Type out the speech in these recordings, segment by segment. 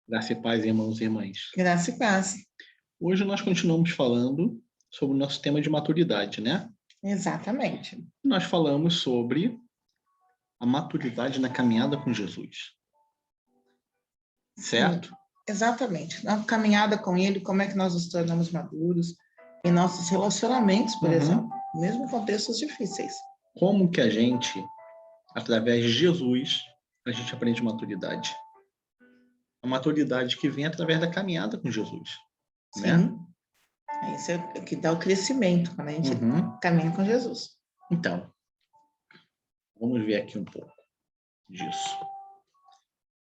Graça e paz, irmãos e irmãs. Graça e paz. Hoje nós continuamos falando sobre o nosso tema de maturidade, né? Exatamente. Nós falamos sobre a maturidade na caminhada com Jesus. Certo? Sim, exatamente. Na caminhada com Ele, como é que nós nos tornamos maduros em nossos relacionamentos, por exemplo, mesmo em contextos difíceis. Como que a gente, através de Jesus, a gente aprende maturidade? A maturidade que vem através da caminhada com Jesus, né? Sim. Isso é o que dá o crescimento quando a gente caminha com Jesus. Então, vamos ver aqui um pouco disso.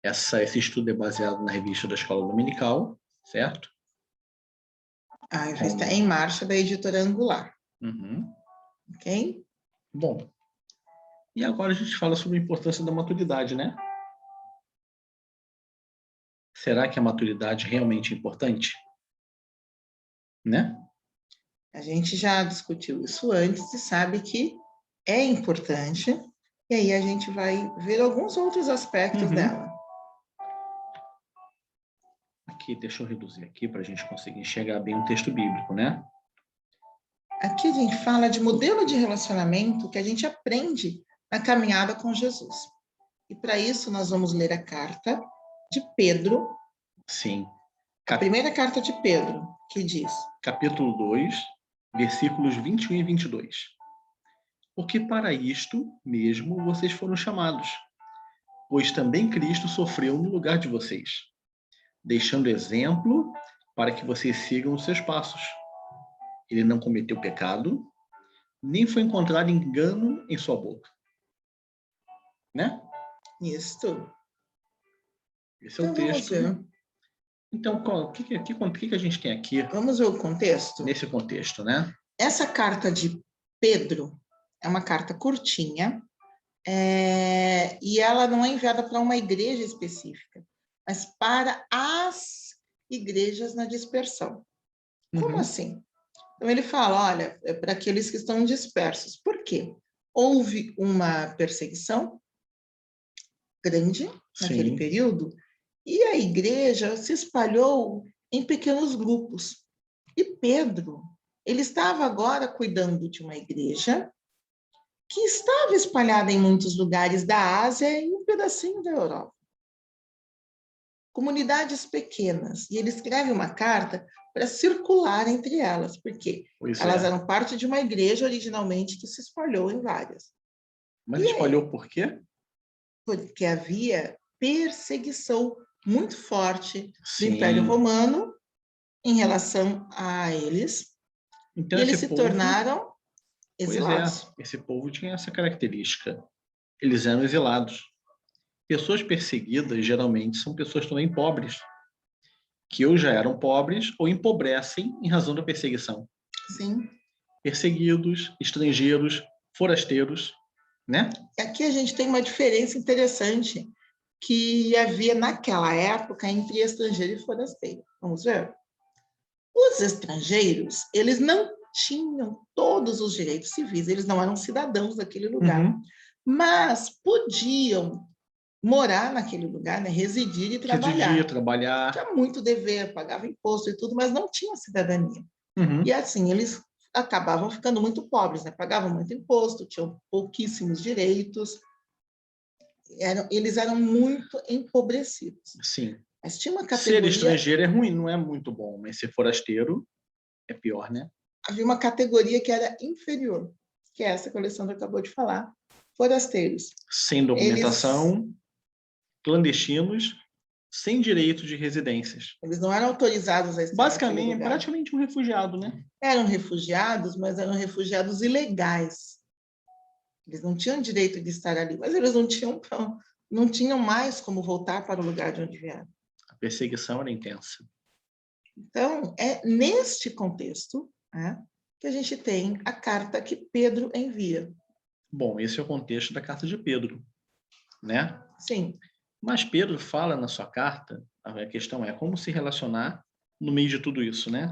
Esse estudo é baseado na revista da Escola Dominical, certo? A revista Em Marcha, da editora Angular. Ok? Bom, e agora a gente fala sobre a importância da maturidade, né? Será que a maturidade realmente é importante? Né? A gente já discutiu isso antes e sabe que é importante, e aí a gente vai ver alguns outros aspectos dela. Aqui, deixa eu reduzir aqui para a gente conseguir enxergar bem o texto bíblico, né? Aqui a gente fala de modelo de relacionamento que a gente aprende na caminhada com Jesus. E para isso nós vamos ler a carta de Pedro. Sim. A primeira carta de Pedro, que diz... Capítulo 2, versículos 21 e 22. Porque para isto mesmo vocês foram chamados, pois também Cristo sofreu no lugar de vocês, deixando exemplo para que vocês sigam os seus passos. Ele não cometeu pecado, nem foi encontrado engano em sua boca. Né? Isso. Esse é o texto. Então, o que a gente tem aqui? Vamos ver o contexto? Nesse contexto, né? Essa carta de Pedro é uma carta curtinha, e ela não é enviada para uma igreja específica, mas para as igrejas na dispersão. Como assim? Então, ele fala, olha, é para aqueles que estão dispersos. Por quê? Houve uma perseguição grande naquele período, e a igreja se espalhou em pequenos grupos. E Pedro, ele estava agora cuidando de uma igreja que estava espalhada em muitos lugares da Ásia e um pedacinho da Europa. Comunidades pequenas. E ele escreve uma carta para circular entre elas, porque elas eram parte de uma igreja originalmente que se espalhou em várias. Mas espalhou por quê? Porque havia perseguição muito forte do Império Romano em relação a eles. Então, e eles se tornaram exilados. Pois é, esse povo tinha essa característica. Eles eram exilados. Pessoas perseguidas, geralmente, são pessoas também pobres, que ou já eram pobres ou empobrecem em razão da perseguição. Sim. Perseguidos, estrangeiros, forasteiros, né? Aqui a gente tem uma diferença interessante que havia naquela época entre estrangeiro e forasteiro. Vamos ver? Os estrangeiros, eles não tinham todos os direitos civis, eles não eram cidadãos daquele lugar, mas podiam morar naquele lugar, né? Residir e trabalhar. Tinha muito dever, pagava imposto e tudo, mas não tinha cidadania. E assim, eles acabavam ficando muito pobres, né? Pagavam muito imposto, tinham pouquíssimos direitos, eles eram muito empobrecidos. Sim. Mas tinha uma categoria... Ser estrangeiro é ruim, não é muito bom, mas ser forasteiro é pior, né? Havia uma categoria que era inferior, que é essa que o Alessandro acabou de falar, forasteiros. Sem documentação, clandestinos, sem direito de residências. Eles não eram autorizados a estar basicamente, praticamente um refugiado, né? Eram refugiados, mas eram refugiados ilegais. Eles não tinham direito de estar ali, mas eles não tinham mais como voltar para o lugar de onde vieram. A perseguição era intensa. Então, é neste contexto, né, que a gente tem a carta que Pedro envia. Bom, esse é o contexto da carta de Pedro, né? Sim. Mas Pedro fala na sua carta, a questão é como se relacionar no meio de tudo isso, né?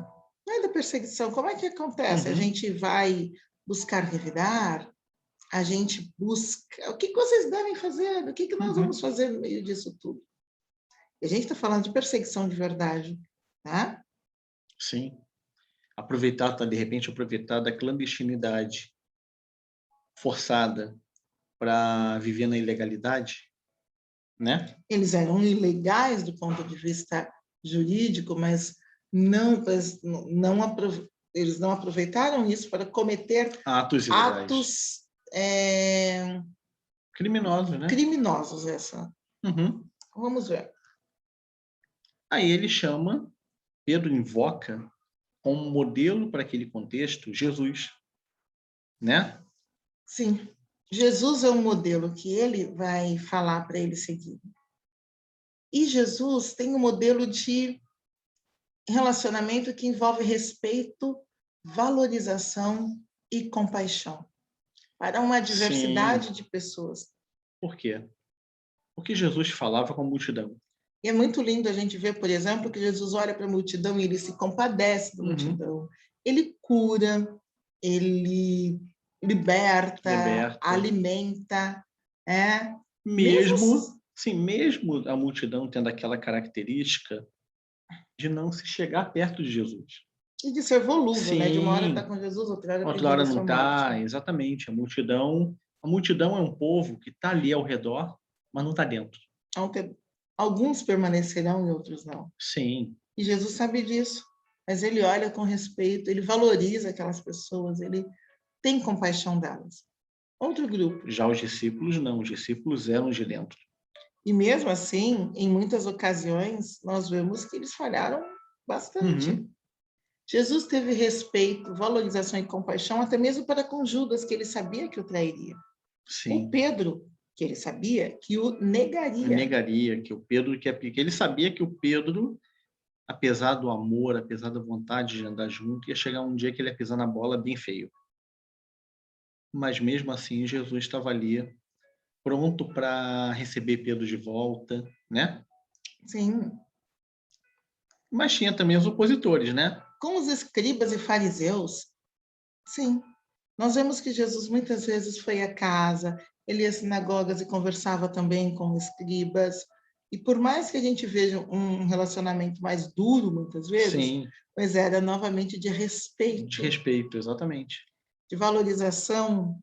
Não é da perseguição, como é que acontece? A gente vai buscar revidar, a gente busca... O que vocês devem fazer? O que nós vamos fazer no meio disso tudo? E a gente está falando de perseguição de verdade, tá? Sim. Aproveitar, tá, de repente, aproveitar da clandestinidade forçada para viver na ilegalidade, né? Eles eram ilegais do ponto de vista jurídico, mas eles não aproveitaram isso para cometer Atos ilegais. atos Criminosos, né? criminosos. Uhum. Vamos ver. Aí ele chama, Pedro invoca como modelo para aquele contexto Jesus, né? Sim, Jesus é um modelo que ele vai falar para ele seguir. E Jesus tem um modelo de relacionamento que envolve respeito, valorização e compaixão para uma diversidade Sim. de pessoas. Por quê? Porque Jesus falava com a multidão. E é muito lindo a gente ver, por exemplo, que Jesus olha para a multidão e ele se compadece da Uhum. multidão. Ele cura, ele liberta, alimenta, Mesmo a multidão tendo aquela característica de não se chegar perto de Jesus. E de ser volúvel, né? De uma hora está Sim. com Jesus, outra hora Outra pedindo hora a não sua morte. está, exatamente. A multidão é um povo que está ali ao redor, mas não está dentro. Alguns permanecerão e outros não. Sim. E Jesus sabe disso, mas ele olha com respeito, ele valoriza aquelas pessoas, ele tem compaixão delas. Outro grupo. Já os discípulos não, os discípulos eram de dentro. E mesmo assim, em muitas ocasiões, nós vemos que eles falharam bastante. Uhum. Jesus teve respeito, valorização e compaixão até mesmo para com Judas, que ele sabia que o trairia. Sim. Com Pedro, que ele sabia que o negaria. Negaria, que o Pedro, que ele sabia que o Pedro, apesar do amor, apesar da vontade de andar junto, ia chegar um dia que ele ia pisar na bola bem feio. Mas mesmo assim, Jesus estava ali, pronto para receber Pedro de volta, né? Sim. Mas tinha também os opositores, né? Com os escribas e fariseus, sim. Nós vemos que Jesus muitas vezes foi à casa, ele ia às sinagogas e conversava também com escribas. E por mais que a gente veja um relacionamento mais duro, muitas vezes, Sim. Mas era novamente de respeito. De respeito, exatamente. De valorização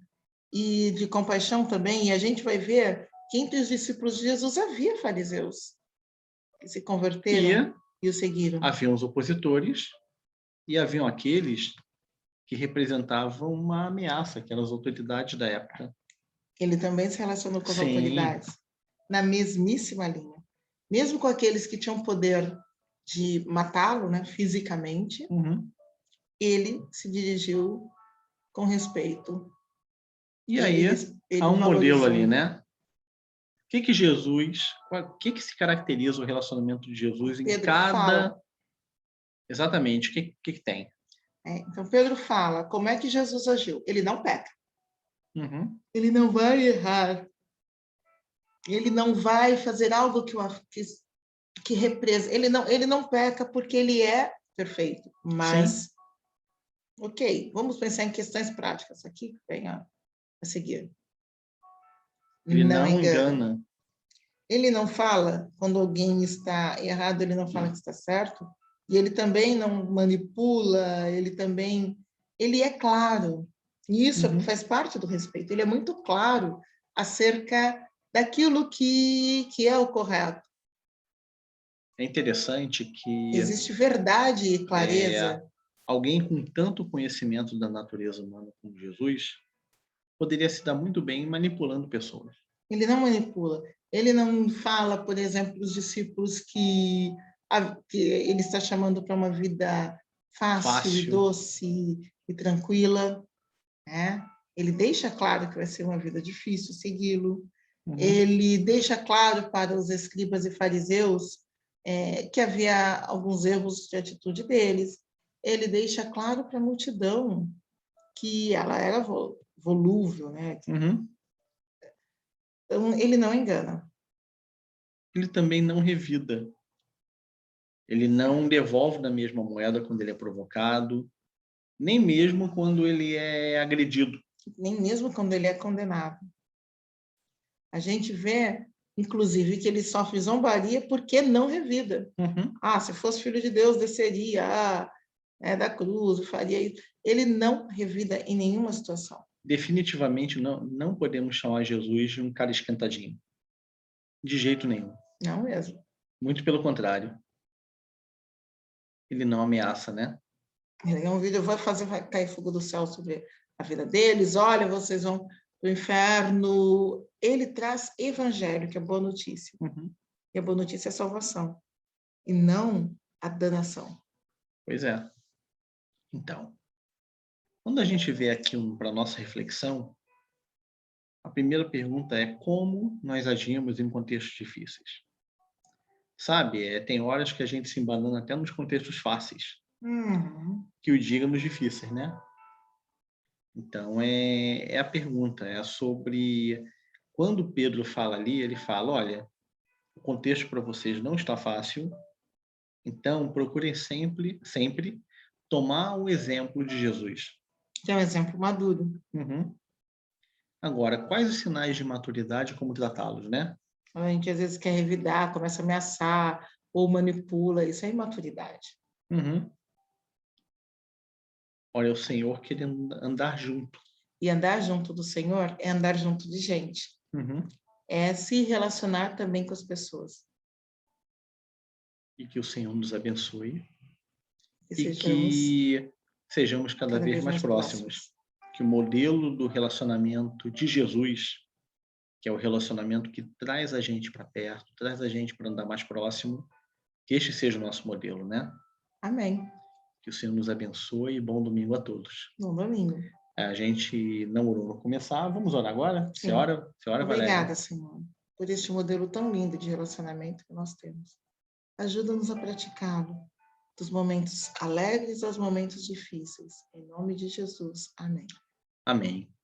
e de compaixão também. E a gente vai ver que entre os discípulos de Jesus havia fariseus que se converteram e o seguiram. Haviam os opositores e haviam aqueles que representavam uma ameaça, que eram as autoridades da época. Ele também se relacionou com as Sim. autoridades, na mesmíssima linha. Mesmo com aqueles que tinham poder de matá-lo, né, fisicamente, ele se dirigiu com respeito. E aí, há um modelo ali, né? O que se caracteriza o relacionamento de Jesus em Pedro cada... fala. Exatamente, o que tem? Então, Pedro fala, como é que Jesus agiu? Ele não peca. Uhum. Ele não vai errar. Ele não vai fazer algo que representa. Ele não peca porque ele é perfeito. Mas, sim. Ok, vamos pensar em questões práticas aqui que vem a seguir. Ele não engana. Ele não fala quando alguém está errado, ele não fala que está certo. E ele também não manipula, ele é claro. E isso faz parte do respeito. Ele é muito claro acerca daquilo que é o correto. É interessante que... Existe verdade e clareza. Alguém com tanto conhecimento da natureza humana como Jesus poderia se dar muito bem manipulando pessoas. Ele não manipula. Ele não fala, por exemplo, os discípulos que ele está chamando para uma vida fácil, doce e tranquila. Né? Ele deixa claro que vai ser uma vida difícil segui-lo. Ele deixa claro para os escribas e fariseus que havia alguns erros de atitude deles. Ele deixa claro para a multidão que ela era volúvel, né? Então, ele não engana. Ele também não revida. Ele não devolve da mesma moeda quando ele é provocado, nem mesmo quando ele é agredido. Nem mesmo quando ele é condenado. A gente vê inclusive que ele sofre zombaria porque não revida. Uhum. Ah, se fosse filho de Deus, desceria da cruz, faria isso. Ele não revida em nenhuma situação. Definitivamente não podemos chamar Jesus de um cara esquentadinho. De jeito nenhum. Não mesmo. Muito pelo contrário. Ele não ameaça, né? Em um vídeo vai cair fogo do céu sobre a vida deles. Olha, vocês vão para o inferno. Ele traz evangelho, que é boa notícia. Uhum. E a boa notícia é a salvação. E não a danação. Pois é. Então, quando a gente vê aqui para a nossa reflexão, a primeira pergunta é como nós agimos em contextos difíceis. Sabe, tem horas que a gente se embanana até nos contextos fáceis, que o diga nos difíceis, né? Então, é a pergunta, é sobre... Quando Pedro fala ali, ele fala, olha, o contexto para vocês não está fácil, então procurem sempre tomar o exemplo de Jesus. Que é um exemplo maduro. Uhum. Agora, quais os sinais de maturidade e como tratá-los, né? A gente às vezes quer revidar, começa a ameaçar ou manipula. Isso é imaturidade. Uhum. Olha, o Senhor querendo andar junto. E andar junto do Senhor é andar junto de gente. Uhum. É se relacionar também com as pessoas. E que o Senhor nos abençoe. E que sejamos cada vez mais próximos. Que o modelo do relacionamento de Jesus, que é o relacionamento que traz a gente para perto, traz a gente para andar mais próximo, que este seja o nosso modelo, né? Amém. Que o Senhor nos abençoe e bom domingo a todos. Bom domingo. A gente não orou no começar, vamos orar agora? Sim. Você ora, Obrigada, Valéria. Senhor, por este modelo tão lindo de relacionamento que nós temos. Ajuda-nos a praticá-lo, dos momentos alegres aos momentos difíceis. Em nome de Jesus. Amém. Amém.